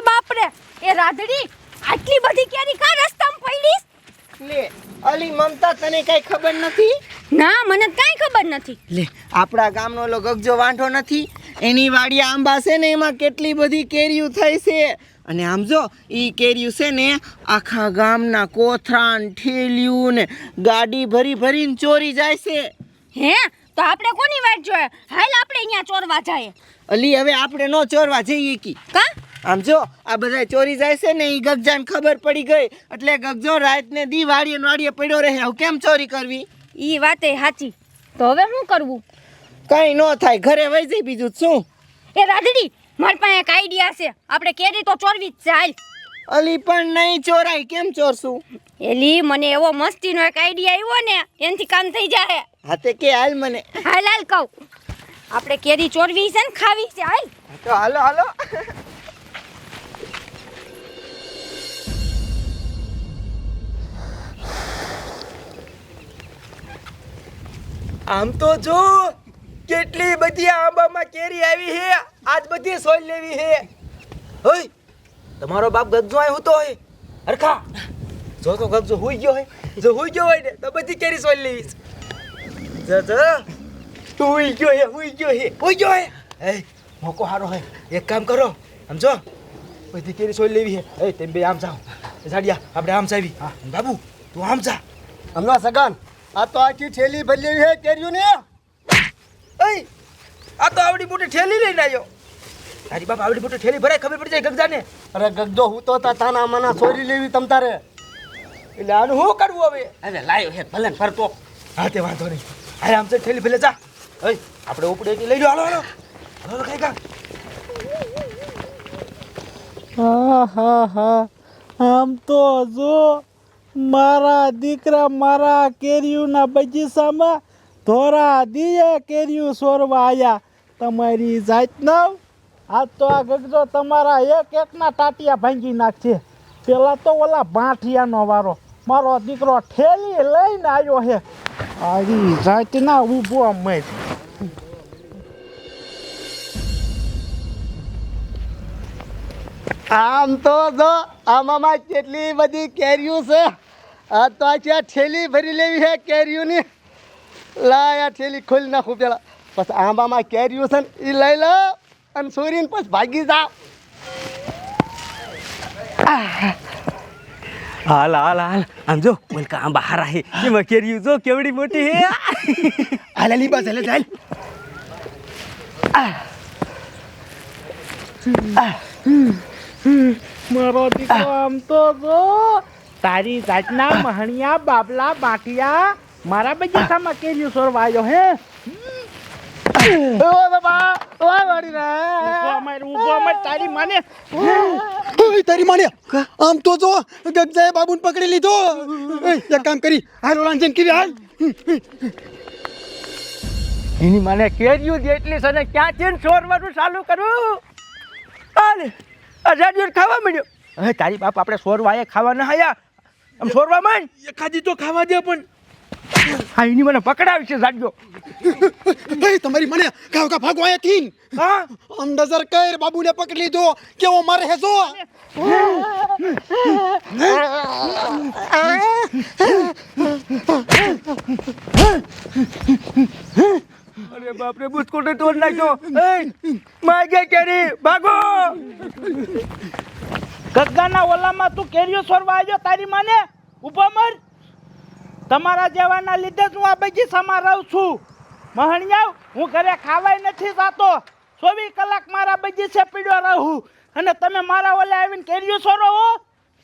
બાપ રે એ રાધડી આટલી બધી કેરી કા રસ્તામાં પડી લે અલી મમતા તને કઈ ખબર નથી? ના મને કાઈ ખબર નથી. લે આપણા ગામનો ઓલો ગગજો વાંઢો નથી એની વાડી આંબા છે ને એમાં કેટલી બધી કેરીઓ થઈ છે અને આમ જો ઈ કેરીઓ છે ને આખા ગામના કોથરાન ઠેલિયું ને ગાડી ભરી ભરીને ચોરી જાય છે. હે તો આપણે કોની વાટ જોઈએ? હાલ આપણે અહીંયા ચોરવા જાય. અલી હવે આપણે નો ચોરવા જઈએ કી કા આમ જો આ બધા ચોરી જાય છે ને ઈ ગગજાને ખબર પડી ગઈ એટલે ગગજો રાતને દી વાડીએ વાડીએ પડ્યો રહે. હવે કેમ ચોરી કરવી? ઈ વાતે સાચી. તો હવે શું કરવું? કઈ નો થાય ઘરે વઈ જઈ બીજું શું. એ રાધડી મારી પાસે એક આઈડિયા છે. આપણે કેરી તો ચોરવી જ છે. હાલ. અલી પણ નહીં ચોરાય. કેમ ચોરશું? એલી મને એવો મસ્તીનો એક આઈડિયા આવ્યો ને એનથી કામ થઈ જાય. હા તે કે હાલ મને. હાલ હાલ કહું. આપણે કેરી ચોરવી છે ને ખાવી છે. હાલ તો હાલો હાલો. આમ તો જો કેટલી બધી આંબામાં કેરી આવી હે. આજ બધી સોલ લેવી હે. ઓય તમારો બાપ ગગજો આય હોતો હોય હરખા જો તો ગગજો હુઈ ગયો હોય. જો હુઈ ગયો હોય ને તો બધી કેરી સોલ લેવી છે. જો હુઈ ગયો હે હુઈ ગયો હે. એ મોકો હારો હે. એક કામ કરો સમજો બધી કેરી સોલ લેવી હે. એ તેમ બે આમ જાઓ સાડિયા આપણે આમ જાવી. હા બાબુ તું આમ જા. હમણાં સગાન આ તો આખી થેલી ભરી લેવી હે કેરીઓ ને. એ આ તો આવડી મોટી ઠેલી લઈને આવ્યો. તારી બાપ આવડી મોટી ઠેલી ભરાય ખબર પડી જાય ગગજાને. અરે ગગજો હું તો તાના માના ચોરી લેવી તમ તારે. એટલે આનું શું કરવું હવે? અરે લાયો હે ભલે ફરતો. હા તે વાંધો નહીં. અરે આમ તો ઠેલી ભલે જા. એ આપણે ઉપડે એટલી લઈ લો. હાલો હાલો હાલો કઈ કા. હા આમ તો જો મારા દીકરા મારા કેરીઓના બગીચામાં ધોરા દીએ કેરીઓ સોરવા આવ્યા. તમારી જાતના આ તો આ ગગજો તમારા એક એકના ટાટિયા ભાંગી નાખશે. પેલા તો ઓલા ભાંઠિયાનો વારો. મારો દીકરો ઠેલી લઈને આવ્યો છે. આવી જાતના ઊભો મત. આમ તો જો આમાં કેટલી બધી કેરીઓ છે. આ તો આખી થેલી ભરી લેવી હે કેરીઓની. લાય આ થેલી ખોલી નાખું પેલા. પછી આંબામાં કેરીઓ છે ને એ લઈ લો અને સોરીને પછી ભાગી જાઓ. હાલ હાલ હાલ આમ જો મલકા આંબા હારા હે એમાં કેરીઓ જો કેવડી મોટી હે. હાલ અલી બસ એટલે ચાલ. મારો દીકરો આમ તો જો તારી જાતના મહણિયા બાબલા બાટિયા મારા બગીચામાં કેરીઓ સોરવા આવ્યો હે. ઓ બાબા ઓ વાડી રે ઊભો મત તારી માને. ઓય તારી માને આમ તો જો ગગજાએ બાબુને પકડી લીધો. એક કામ કરી હાલ ઓલાંજન કરી હાલ. એની મને કેરીઓ જેટલી છે ને ક્યાંથી સોરવાનું ચાલુ કરું. હાલે અજાડીઓ ખાવા મળ્યો. હવે તારી બાપ આપણે સોરવા આયા ખાવા ન આયા. આમ સોરવા માંડ એખાદી તો ખાવા દે. પણ હા એની મને પકડાવી છે જાડ્યો. તમારી મને કાવ કા ભાગો આયા થીન. હા આમ નજર કર બાબુને પકડી લીધો કેવો મારે હે જો. અરે બાપ રે બુસ્કોટે તોડ નાખ્યો. એ માગે કેરી ભાગો. ગગગાના ઓલામાં તું કેરીઓ સોરવા આવ્યો તારી માને. ઊભો મર. તમારા જેવાના લીધે જ હું આ બગીચામાં રહું છું. મહણિયા હું ઘરે ખાવાય નથી જાતો. 24 કલાક મારા બગીચે પીડ્યો રહું અને તમે મારા ઓલે આવીને કેરીઓ સોરો હો.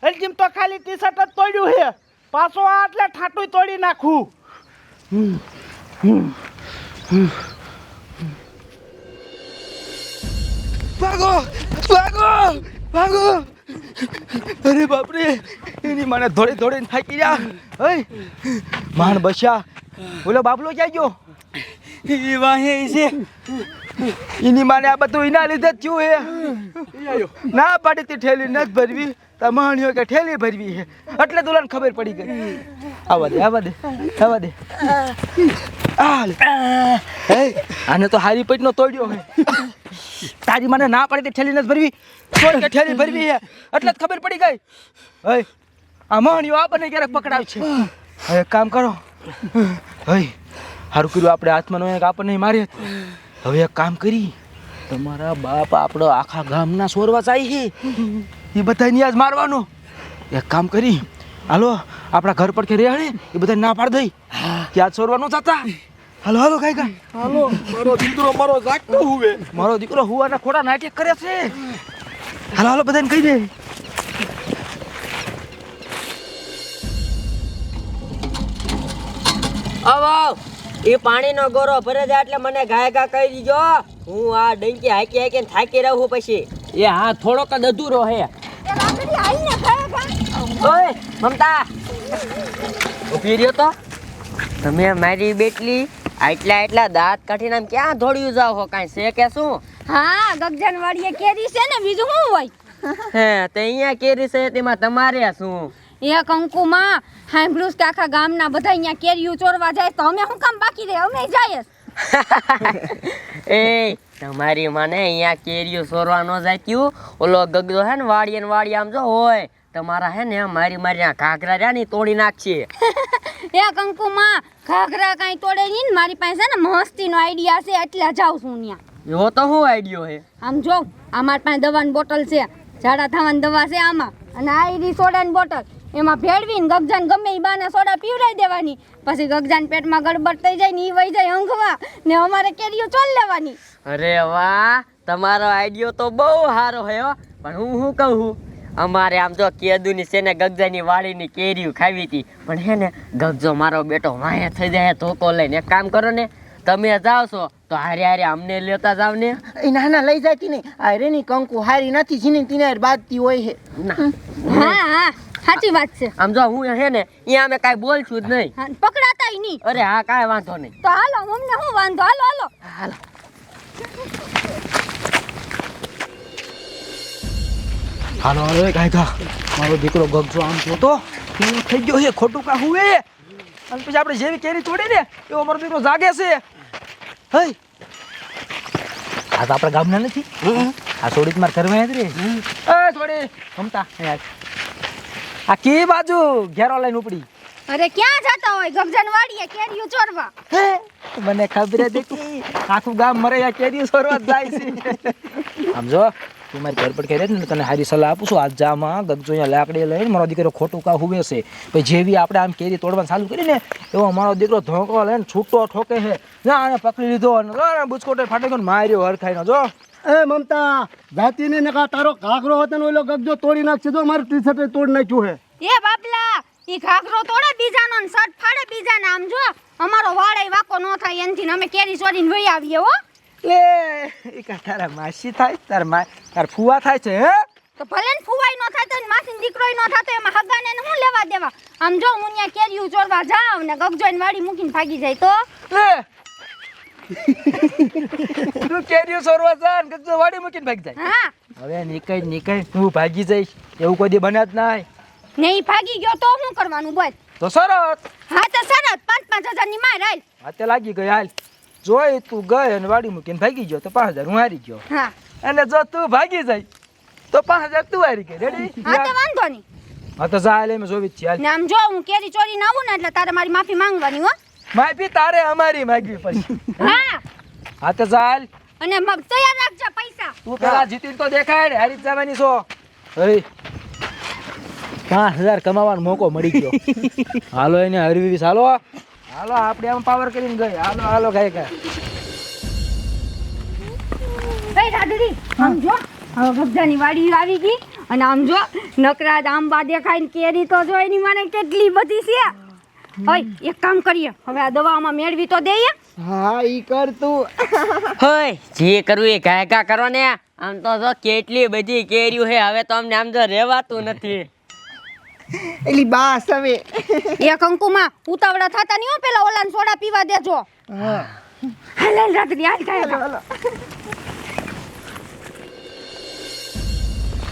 હલજીમ તો ખાલી ટી શર્ટ જ તોડ્યું છે. પાછો આ એટલે ઠાટું તોડી નાખું. ભાગો ભાગો ભાગો. અરે બાપ રે એની મને ધોડી ધોડીને થાકી ગયા. હે માણ બસ્યા. ઓલો બાબલો ક્યાં ગયો? એ વાહે છે. એની માને આ બધું એના લીધે જ થયું હે. ના પાડી તી ઠેલી નથી ભરવી. તમાણ્યો કે ઠેલી ભરવી છે એટલે તુલાને ખબર પડી ગઈ. આવા દે આવા દે આવા દે. આ લે. હે આને તો હારી પેટનો તોડ્યો હે તારી મને ના પાડી તે ઠેલી નથી ભરવી છોડ કે ઠેલી ભરવી હે એટલે જ ખબર પડી ગઈ હે આ મહણિયો આપણને ક્યારેક પકડાવ છે હવે એક કામ કરો હે હારું કર્યું આપણે હાથમાં નો એક આપણને મારી હવે એક કામ કરી તમારા બાપ આપણો આખા ગામના સોરવા ચાહી છે એ બધાને આજ મારવાનો એક કામ કરી હાલો આપણા ઘર પર કે રેહણે એ બધા ના પાડ દઈ કે આજ સોરવાનું થતા હાલો હાલો કાઈ કા હાલો મારો દીકરો મારો જાગતો હુવે મારો દીકરો હુવાના ખોટા નાટક કરે છે હાલો હાલો બધાને કહી દે આવ એ પાણીનો ગોરો ભરે જાય એટલે મને ગાય ગા કહી દીજો હું આ ડંકી હાકી હાકીને થાકી રહું પછી એ હા થોડોક જ અધૂરો હે એ રાધડી આઈને ખાય ખા ઓય મમતા ઉભી રહ્યો તો તમે મારી બેટલી આટલા દાંત કાઢીને આમ ક્યાં દોડ્યું જાવ હો કાંઈ છે કે શું હા ગગજન વાડીએ કેરી છે ને બીજું શું હોય હે તે અહીંયા કેરી છે તેમાં તમારે શું એ કંકુમાં સાંભળ્યું છે કે આખા ગામના બધા અહીંયા કેરીયું ચોરવા જાય તો અમે શું કામ બાકી રહે અમે જાય એ તમારી મને અહીંયા કેરીઓ સોરવા ન જાત્યું ઓલો ગગડો હે ને વાડી આમ જો હોય તમારા હે ને મારી આ ઘાઘરા રહ્યા ને તોડી નાખશે એ કંકુમાં ઘાઘરા કાંઈ તોડે નહીં ને મારી પાસે છે ને મસ્તીનો આઈડિયા છે એટલે જાઉં છું ત્યાં એવો તો શું આઈડિયો હે આમ જો અમારી પાસે દવાની બોટલ છે ઝાડા થવાની દવા છે આમાં અને આ ઈ સોડાની બોટલ એમાં ભેળવીને ગગજાન ગમે એ બાને સોડા પીવડાવી દેવાની પછી ગગજાન પેટમાં ગડબડ થઈ જાય ને ઈ વહી જાય ઊંઘવા ને અમારે કેરીઓ ચોલ લેવાની અરે વાહ તમારો આઈડિયો તો બહુ સારો હે હો પણ હું શું કહું અમારે આમ જો કેદુની છે ને ગગજાની વાડીની કેરીઓ ખાવી હતી પણ હે ને ગગજો મારો બેટો વાંહે થઈ જાય ધોકો લઈને એક કામ કરો ને તમે જાઓ છો તો હારે અમને લેતા જાવ ને એ નાના લઈ જતી નહીં અરે ની કંકુ હારી નથી જીની તીને બાદતી હોય છે ના હા હા સાચી વાત છે આમ જો હું હે ને અહીંયા અમે કાંઈ બોલશું જ નહીં હા, પકડાતાય નહીં અરે હા કાંઈ વાંધો નહીં તો હાલો અમને શું વાંધો હાલો હાલો હાલો હાલો હાલો કાઈ કા મારો દીકરો ગગજો આમ જોતો કેવું થઈ ગયો છે ખોટું કા હુએ અને પછી આપણે જેવી કેરી તોડી ને એવો મારો દીકરો જાગે છે હે આ તો આપણા ગામના નથી આ થોડીક માર ઘરમાં જ રે એ થોડી મમતા આ કી બાજુ ઘેરો લઈને ઉપડી અરે ક્યાં જતા હોય ગગજાન વાડીએ કેરીઓ ચોરવા મને ખબર હતી આખું ગામ મરે આ કેરી સોરવા જાય છે આમ જો તું મારી ઘર પર કહે ને તને સારી સલાહ આપું છું આજ જામાં ગગજો અહીંયા લાકડી લઈને મારો દીકરો ખોટું કા હુવે છે પછી જેવી આપણે આમ કેરી તોડવાનું ચાલુ કરીને એવો મારો દીકરો ધોકો લઈને છૂટો ઠોકે છે ના આને પકડી લીધો અને બુચકોટે ફાટી ગયો માર્યો હરખાઈને જો એ મમતા જાતીને નકા તારો ઘાઘરો હતો ને ઓલો ગગજો તોડી નાખશે તો મારું ટી શર્ટ તોડી નાખ્યું હે એ બાપલા ઈ ઘાઘરો તોડે બીજાનો ને શર્ટ ફાડે બીજાને આમ જો અમારો વાળે વાકો ન થાય એનથી અમે કેરી ચોરીને વહી આવીએ હો લે એ કા તારા માસી થાય તાર ફુવા થાય છે હે તો ભલે ને ફુવાઈ નો થાય તો માસીન દીકરોય નો થાતો એમાં હગાને ને હું લેવા દેવા આમ જો હું ત્યાં કેરીયું ચોરવા જાવ ને ગગજોઈને વાડી મૂકીને ભાગી જાય તો લે તું કેરીઓ સોરવા જા ને ગગજો વાડી મૂકીને ભાગી જાય હા હવે નીકળ હું ભાગી જઈશ એવું કોઈ દી બન્યા જ નાય ને ઈ ભાગી ગયો તો શું કરવાનું બોલ તો સરસ હા તો સરસ 5,000 ની માર આલ હાથે લાગી ગઈ હાલ જોઈ તું ગઈ અને વાડી મૂકીને ભાગી ગયો તો 5,000 હું હારી ગયો હા અને જો તું ભાગી જાય તો 5,000 તું હારી ગઈ રેડી હા તો વાંધો નહીં હા તો જા લે મે જોવી જ છે હાલ ને આમ જો હું કેરી ચોરીને આવું ને એટલે તારે મારી માફી માંગવાની હો માફી તારે અમારી માંગવી પડશે હા હા તો જા હાલ અને તૈયાર રાખજો પૈસા તું પેલા જીતીને તો દેખાય હારી જ જવાની છો હે 5,000 કમાવાનો મોકો મળી ગયો હાલો એને હરવી હાલો હાલો આપણે આમ પાવર કરીને ગઈ હાલો હાલો ગાય ગા એ રાધડી આમ જો હવે ગગજાની વાડી આવી ગઈ અને આમ જો નકરા આંબા દેખાય ને કેરી તો જો એની મને કેટલી બધી છે ઓય એક કામ કરીએ હવે આ દવામાં મેળવી તો દઈએ હા ઈ કર તું હોય જે કરવું એ ગાયકા કરો ને આમ તો જો કેટલી બધી કેરીઓ હે હવે તો અમને આમ જો રહેવાતું નથી એલી બાસ હવે એક અંકુમાં ઉતાવળા થતા નહીં હો પેલા ઓલાને સોડા પીવા દેજો હા હાલ હાલ રાધડી હાલ થાય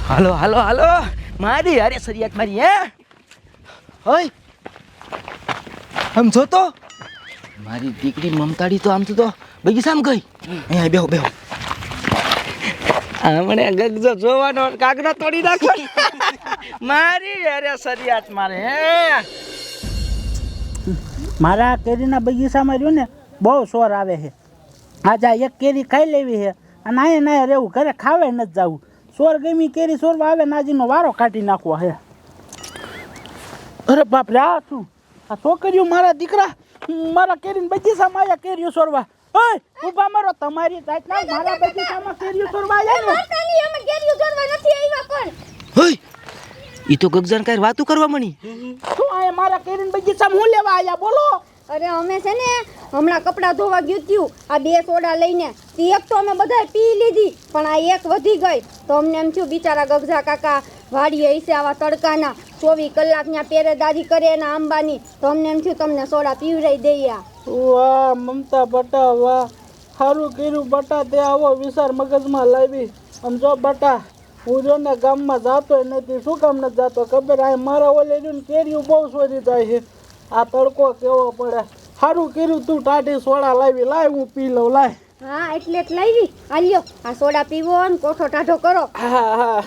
હાલો હાલો હાલો મારી અરે સરિયાત મારી હે હોય આમ જોતો મારી દીકરી મમતાડી તો આમ તો બગીચામાં ગઈ. અહીંયા બેહો બેહો. હમણે ગગજો જોવાનો કાગડો તોડી નાખો. મારી અરે સરિયાત મારે હે. મારા કેરીના બગીચામાં રહ્યું ને બહુ સોર આવે છે. આજે આ એક કેરી ખાઈ લેવી છે અને આયે નાયે રહેવું, ઘરે ખાવે નથી જવું. સોર ગમી કેરી સોરવા આવે નાજીનો વારો કાઢી નાખવો હે. અરે બાપ રે, આ શું આ છોકરીઓ મારા દીકરા મારા કેરીના બગીચામાં આવ્યા કેરીઓ સોરવા. ઓય ઊભા મારો, તમારી જાતના મારા બગીચામાં કેરીઓ સોરવા આવ્યા ને. માતાની અમે કેરીઓ ચોરવા નથી આવ્યા પણ. હોય ઈ તો ગગજાન કાંઈ વાતું કરવા મળી. શું આ મારા કેરીના બગીચામાં હું લેવા આવ્યા બોલો? અરે અમે છે ને હમણાં કપડાં ધોવા ગયું ત્યું આ 2 સોડા લઈને. તે એક તો અમે બધાય પી લીધી પણ આ એક વધી ગઈ તો અમને એમ થયું બિચારા ગગજા કાકા વાડીએ હશે આવા તડકાના 24 કલાક ત્યાં પહેરેદારી કરે એના આંબાની, તો અમને એમ થયું તમને સોડા પીવરાઈ દઈએ. વાહ મમતા બટા વાહ, સારું કર્યું બટા, તે આવો વિચાર મગજમાં લાવી. આમ જો બટા, હું જો ને ગામમાં જાતો નથી. શું કામ નથી જાતો ખબર? આ મારા ઓલે રહ્યું ને કેરીયું બહુ સોરી જાય છે. આ તડકો કેવો પડે. સારું કર્યું તું ટાઢી સોડા લાવી. લાય હું પી લઉં, લાય. હા એટલે જ લાવી. આલ્યો આ સોડા પીવો ને કોઠો ટાઢો કરો. હા હા,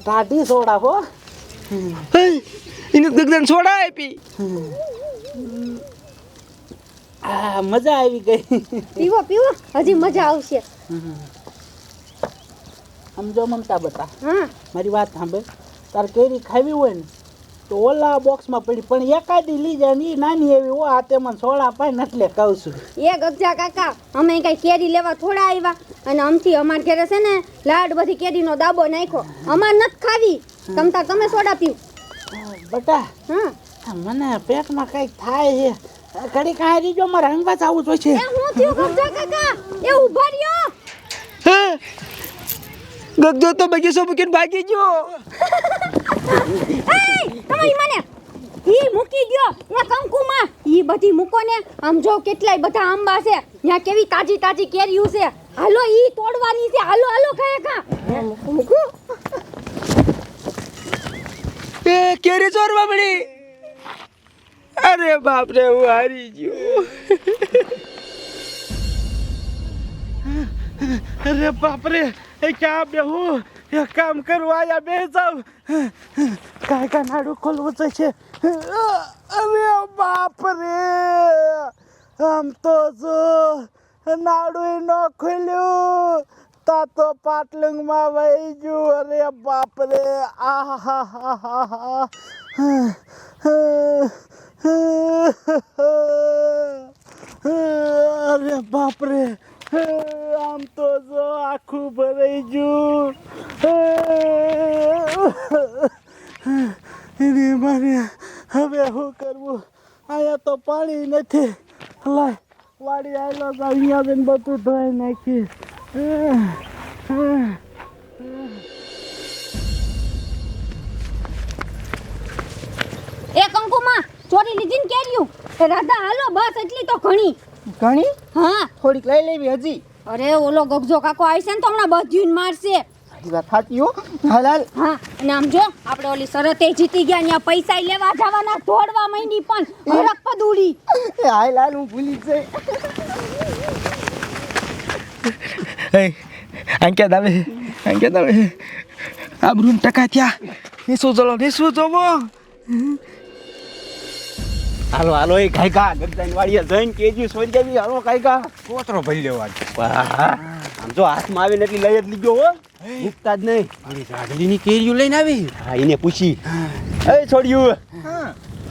ટાઢી સોડા હો. એને ગગજાન સોડા આપી. હા મજા આવી ગઈ. પીવો પીવો હજી મજા આવશે. સમજો મમતા બતા, હા મારી વાત સાંભળ. તાર કેરી ખાવી હોય ને તો ઓલા બોક્સમાં પડી, પણ એકાદી લઈ જાય ને ઈ નાની એવી હો. આ તે મને સોડા પાય એટલે કહું છું. એ ગગજા કાકા અમે કઈ કેરી લેવા થોડા આવ્યા અને આમથી અમાર ઘરે છે ને લાડ બધી કેરીનો દાબો નાખ્યો. અમાર નથી ખાવી. તમે સોડા પીવ. બટા હા મને પેટમાં કઈક થાય છે. ઘડી કાંઈ રીજો મારે હંગવા જવું જોઈએ. એ હું થયું ગગજા કાકા? એ ઉભા રહ્યો. ગગજો તો બગીચો મૂકીને ભાગી ગયો. તમારી મને ઈ મૂકી દ્યો. એ કંકુમાં ઈ બધી મૂકો ને. આમ જો કેટલાય બધા આંબા છે. ત્યાં કેવી તાજી તાજી કેરીઓ છે. હાલો ઈ તોડવાની છે. હાલો હાલો ખાય ખા. મૂકો. એ કેરી ચોરવા મળી. અરે બાપ રે, હું હારી ગયો. અરે બાપ રે, એ ક્યાં બેહું? એક કામ કરું, આયા બે જાવ. કાંઈ કાંઈ નાડું ખોલવું છે. અરે બાપ રે, આમ તો જો નાડું ન ખોલ્યું તા તો પાટલુંગમાં વહી ગયું. અરે બાપ રે, આહા. અરે બાપ રે, આમ તો જો આખું ભરાઈ ગયું. એની મને હવે શું કરવું? અહીંયા તો પાણી નથી. લાય વાડી આવેલો અહીંયા જઈને બધું ધોઈ નાખીશ. એ કંકુમાં ચોરી લીધી ને કેરીયું. એ રાધા હાલો બસ એટલી તો ઘણી. ઘણી હા થોડીક લઈ લેવી હજી. અરે ઓલો ગગજો કાકો આવશે ને તો હમણાં બધું મારશે. સારી વાત સાચી હો. હાલ હાલ. હા અને આમ જો આપણે ઓલી શરતે જીતી ગયા ત્યાં પૈસા લેવા જવાના દોડવા માંડી પણ હરખ પદુડી. હાલ હાલ, હું ભૂલી જ જઈ. અંકે દાવે આબરૂન ટકા થયા. નીસું ચલો. હાલો હાલો એ કાયકા ગગજાની વાડીએ જઈને કેજી સોરી જાવી. હાલો કાયકા કોતરો ભરી લેવા. આમ જો હાથમાં આવે ને એટલી લઈ જ લીધો હો. મૂકતા જ નહીં. રાગલીની કેરીઓ લઈને આવી. હા એને પૂછી, એ છોડ્યું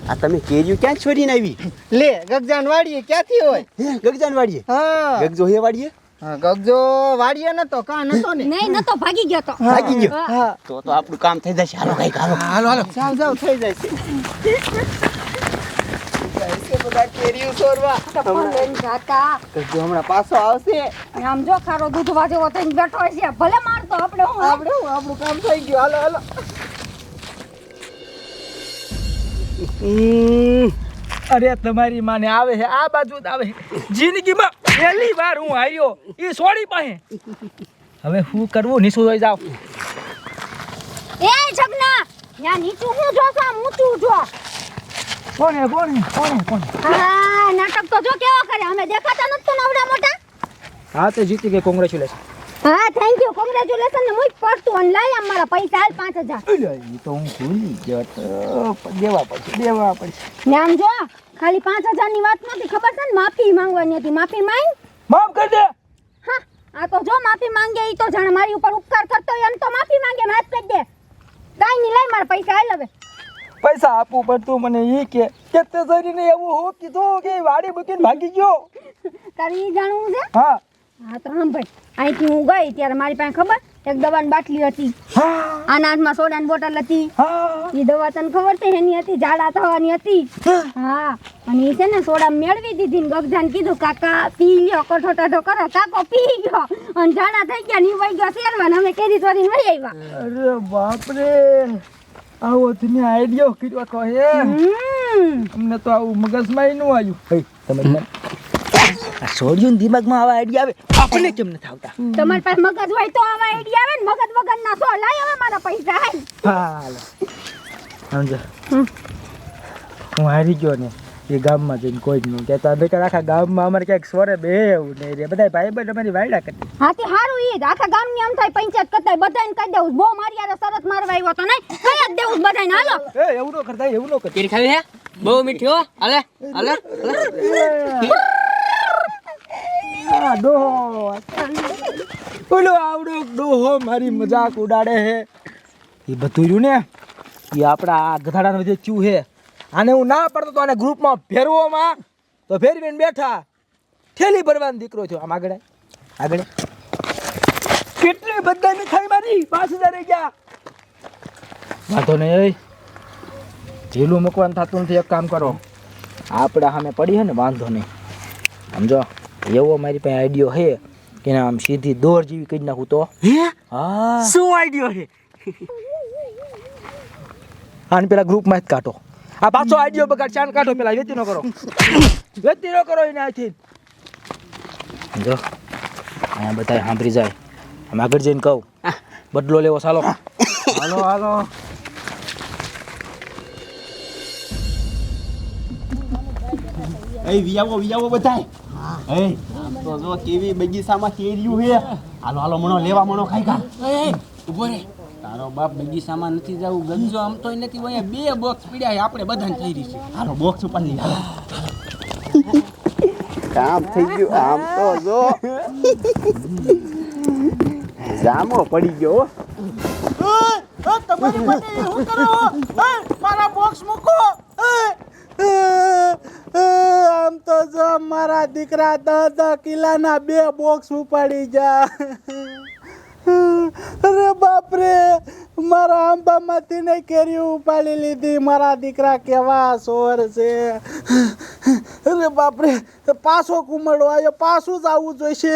આ તમે કેરીઓ ક્યાં છોડીને આવી? લે ગગજાન વાડીએ ક્યાંથી હોય? હે ગગજાન વાડીએ? હા ગગજો હે વાડીએ? હા, ગગજો વાડીએ નતો, કાં નતો ને? નહીં નતો ભાગી ગયો તો. ભાગી ગયો? હા તો આપણું કામ થઈ જશે. હાલો કાયકા હાલો. જાવ થઈ જાય છે. બધા કેરીઓ સોરવા. ચપ્પલ લઈને જાતા. ગગજો હમણાં પાછો આવશે. અને આમ જો ખારો દૂધવા જેવો થઈને બેઠો હોય છે. ભલે મારતો આપણે હું આપણું કામ થઈ ગયું. હાલો. અરે તમારી માને આવે છે આ બાજુ જ આવે. જિંદગીમાં પહેલી વાર હું હાર્યો એ સોડી પાસે. હવે શું કરવું? નીસું જોઈ જાવ. એ જગના ત્યાં નીચું હું જો છો ઊંચું જો. કોણ હે હા નાટક તો જો કેવો કરે અમે દેખાતા નથી તો નવડા મોટા હા તે જીતી ગઈ કોંગ્રેચ્યુલેશન હા થેન્ક યુ કોંગ્રેચ્યુલેશન ને મુઈ પડતું અને લઈ અમારા પૈસા હાલ 5000 એ તો હું ભૂલી ગયો તો દેવા પડશે ને આમ જો ખાલી 5000 ની વાત નથી ખબર છે ને માફી માંગવાની હતી માફી માંગ માફ કરી દે હા આ તો જો માફી માંગે ઈ તો જાણે મારી ઉપર ઉપકાર કરતો હોય એમ તો માફી માંગે માફ કરી દે કાઈ નહીં લઈ મારા પૈસા હાલ હવે પૈસા આપવું પડતું મને ઈ કે તે જરીને એવું હું કીધું કે વાડી મૂકીને ભાગી ગયો તારે ઈ જાણવું છે હા હા તો હમ ભાઈ અહીંથી હું ગઈ ત્યારે મારી પાસે ખબર એક દવાની બાટલી હતી આના હાથમાં સોડાની બોટલ હતી એ દવા તને ખબર છે એની હતી ઝાડા થવાની હતી હા અને એ છે ને સોડા મેળવી દીધી ને ગગજાને કીધું કાકા પી લ્યો કઠોટાઢો કરો કાકો પી ગયો અને ઝાડા થઈ ગયા ની વઈ ગયો શેરવા ને અમે કેરી ચોરીને વહી આવ્યા અરે બાપ રે આવો તમે આઈડિયો કર્યો કહે અમને તો આવું મગજમાં ન આવ્યું તમે આ છોડ્યું દિમાગમાં આવા આઈડિયા આવે આપણે કેમ નથી આવતા તમારી પાસે મગજ હોય તો આવા આઈડિયા આવે ને મગજ વગર ના સો લાય હવે મારા પૈસા હાલ હાલો સમજો હું હારી ગયો ને એ ગામમાં જઈને કોઈ જ નહીં કહેતા બેકાર આખા ગામમાં અમારે ક્યાંક સોરે બે એવું નહીં રે બધા ભાઈ ભાઈ અમારી વાયડા કરતી હા તે હારું ઈ જ આખા ગામની આમ થાય પંચાયત કરતા બધાને કહી દેવું બહુ મારી યાર સરસ મારવા આવ્યો તો નહીં કઈ જ દેવું બધાને હાલો એવું ન કરતા એવું ન કરતા કેરી ખાવી હે બહુ મીઠી હો હાલે હાલે આ ડોહો ઓલો આવડો ડોહો મારી મજાક ઉડાડે હે એ બધું રહ્યું ને એ આપણા આ ગધાડાનો જે ચૂ હે આને હું ના પડતો તો આને ગ્રુપમાં ફેરવોમાં તો ફેરવીને બેઠા થેલી ભરવાનો દીકરો થયો આમ આગળ કેટલી બધા મીઠાઈ મારી 5000 ગયા વાંધો નહીં ઢીલું મૂકવાનું થતું નથી એક કામ કરો આપણે સામે પડી હે ને વાંધો નહીં સમજો એવો મારી પાસે આઈડિયો હે કે ના આમ સીધી દોર જેવી કરી નાખું તો હા શું આઈડિયો છે આને પેલા ગ્રુપમાં જ કાઢો આ પાછો આઈડિયો બગાડ ચાન કાઢો પેલા વેતી ન કરો એને આથી જો અહીંયા બધા સાંભળી જાય અમે આગળ જઈને કહું બદલો લેવો ચાલો હાલો એ વિયાવો બધાય એ આમ તો જો કેવી બગીચામાં કેરીયું હે હાલો મણો લેવા મણો ખાઈ ખા ઉભો રે તારો બાપ બગીચામાં નથી જવું ગંજો આમ તો નથી અહીંયા બે બોક્સ પીડ્યા છે આપણે બધાને થઈ રહી છે હાલો બોક્સ ઉપર લઈ હાલો કામ થઈ ગયું આમ તો જો જામો પડી ગયો તમારી માટે શું કરો મારા બોક્સ મૂકો આમ તો જો મારા દીકરા 10 કિલાના 2 બોક્સ ઉપાડી જા અરે બાપ રે મારા આંબામાંથી ને કેરી ઉપાડી લીધી મારા દીકરા કેવા સોર છે અરે બાપ રે પાછો કુમડો આવ્યો પાછું જ આવવું જોઈશે